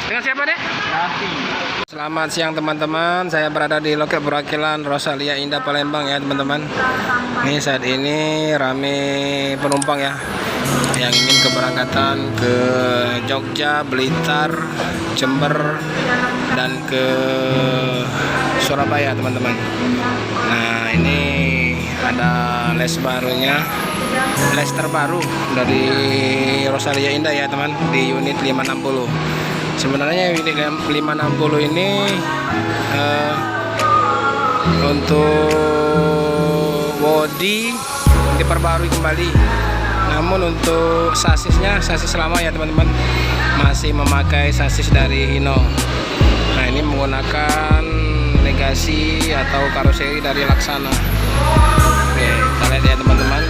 Dengan siapa, Dek? Raffi. Selamat siang teman-teman. Saya berada di loket perwakilan Rosalia Indah Palembang ya teman-teman. Ini saat ini rame penumpang ya yang ingin keberangkatan ke Jogja, Blitar, Jember, dan ke Surabaya teman-teman. Nah ini ada les barunya, les terbaru dari Rosalia Indah ya teman, di unit 560. Sebenarnya unit 560 ini untuk bodi diperbarui kembali, namun untuk sasisnya sasis lama ya teman-teman, masih memakai sasis dari Hino. Nah ini menggunakan legasi atau karoseri dari Laksana. Oke, kita lihat ya teman-teman.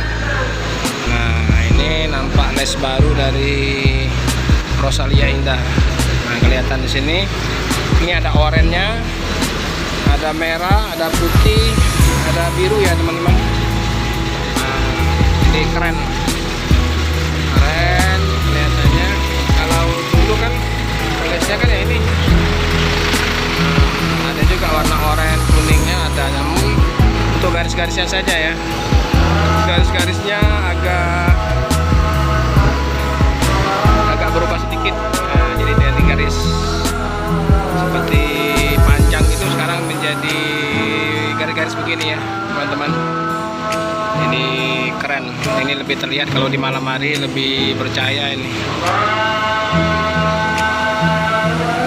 Nah ini nampak les baru dari Rosalia Indah. Nah, kelihatan di sini. Ini ada oranye-nya, ada merah, ada putih, ada biru ya teman-teman. Nah, ini keren. Keren kelihatannya. Kalau dulu kan lesnya kan ya ini. Nah, ada juga warna oranye, kuningnya ada, namun untuk garis-garisnya saja ya. Garis-garisnya agak berubah sedikit. Nah, jadi dari garis seperti panjang itu sekarang menjadi garis-garis begini ya teman-teman. Ini keren. Ini lebih terlihat kalau di malam hari, lebih bercahaya ini.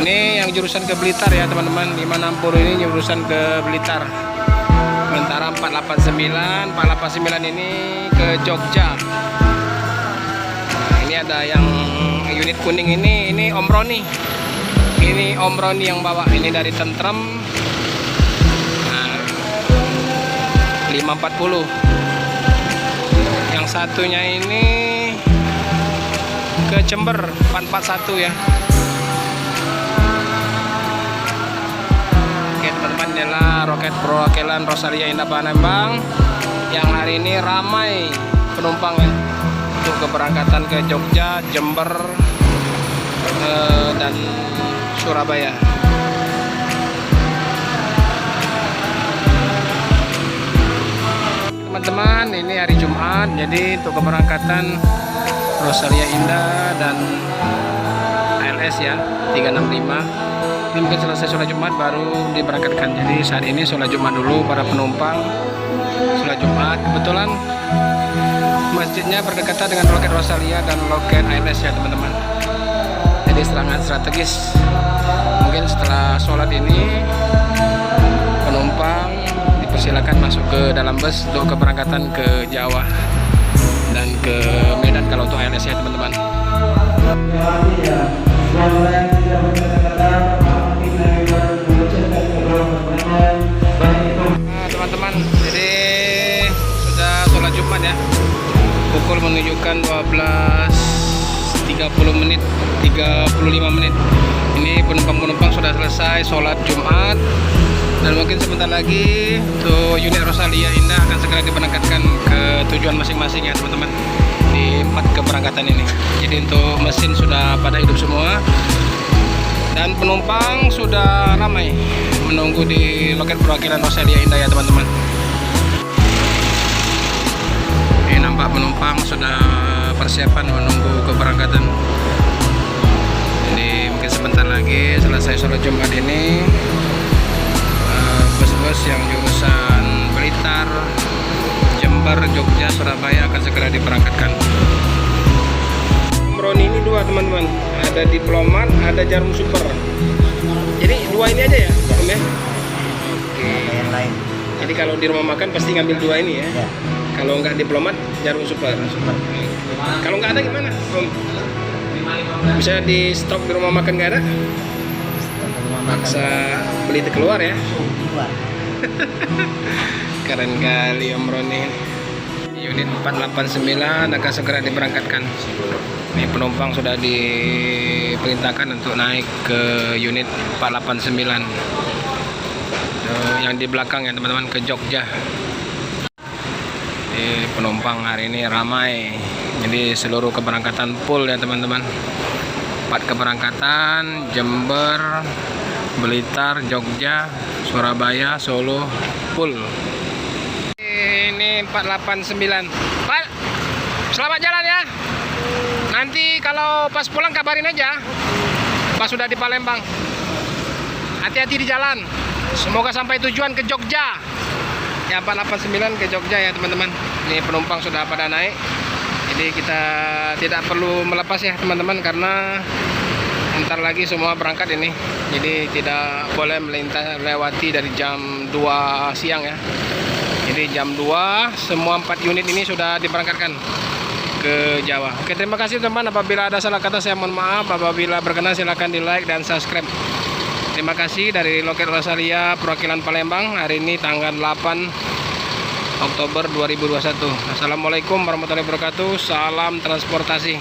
Ini yang jurusan ke Blitar ya teman-teman. 560 ini jurusan ke Blitar. Sementara 489 ini ke Jogja. Nah, ini ada yang unit kuning ini Om Roni. Ini Om Roni yang bawa, ini dari Tentrem. Nah, 540. Yang satunya ini ke Jember 441 ya. Oke teman-teman, inilah roket perwakilan Rosalia Indah Palembang yang hari ini ramai penumpang ya, untuk keberangkatan ke Jogja, Jember, dan Surabaya. Teman-teman, ini hari Jumat, jadi untuk keberangkatan Rosalia Indah dan ALS ya 365. Ini mungkin selesai sholat Jumat baru diberangkatkan. Jadi saat ini sholat Jumat dulu para penumpang. Sholat Jumat, kebetulan masjidnya berdekatan dengan loket Rosalia dan loket ALS ya teman-teman. Jadi serangan strategis. Mungkin setelah sholat ini penumpang dipersilakan masuk ke dalam bus untuk keberangkatan ke Jawa dan ke Medan kalau untuk ALS ya teman-teman. Nah, teman-teman, jadi sudah sholat Jumat ya. Pukul menunjukkan 12.35 menit. Ini penumpang-penumpang sudah selesai sholat Jumat, dan mungkin sebentar lagi untuk unit Rosalia Indah akan segera diberangkatkan ke tujuan masing-masing ya teman-teman, di 4 keberangkatan ini. Jadi untuk mesin sudah pada hidup semua dan penumpang sudah ramai menunggu di loket perwakilan Rosalia Indah ya teman-teman. Ini nampak penumpang sudah persiapan menunggu keberangkatan. Jadi mungkin sebentar lagi selesai sholat Jumat ini, bus-bus yang jurusan Blitar, Jember, Jogja, Surabaya akan segera diberangkatkan. Roni ini dua teman-teman, ada diplomat, ada jarum super. Jadi dua ini aja ya Om ya? Oke. Yang lain. Jadi kalau di rumah makan pasti ngambil dua ini ya? Ya. Kalau nggak diplomat, jarum super. Kalau nggak ada gimana Om? Bisa di stok di rumah makan nggak ada? Paksa beli keluar ya? Keren kali Om Roni. Unit 489 akan segera diberangkatkan. Ini penumpang sudah diperintahkan untuk naik ke unit 489 yang di belakang ya teman-teman, ke Jogja. Jadi penumpang hari ini ramai. Jadi seluruh keberangkatan full ya teman-teman. 4 keberangkatan: Jember, Blitar, Jogja, Surabaya, Solo, full. Ini 489. Pak, selamat jalan ya. Nanti kalau pas pulang kabarin aja. Pas sudah di Palembang. Hati-hati di jalan. Semoga sampai tujuan ke Jogja. Ya 489 ke Jogja ya teman-teman. Ini penumpang sudah pada naik. Jadi kita tidak perlu melepas ya teman-teman, karena ntar lagi semua berangkat ini. Jadi tidak boleh lewati dari jam 2 siang ya. Jadi jam 2 semua 4 unit ini sudah diberangkatkan ke Jawa. Oke, terima kasih teman. Apabila ada salah kata saya mohon maaf. Apabila berkenan silahkan di like dan subscribe. Terima kasih dari Loket Rosalia perwakilan Palembang. Hari ini tanggal 8 Oktober 2021. Assalamualaikum warahmatullahi wabarakatuh. Salam transportasi.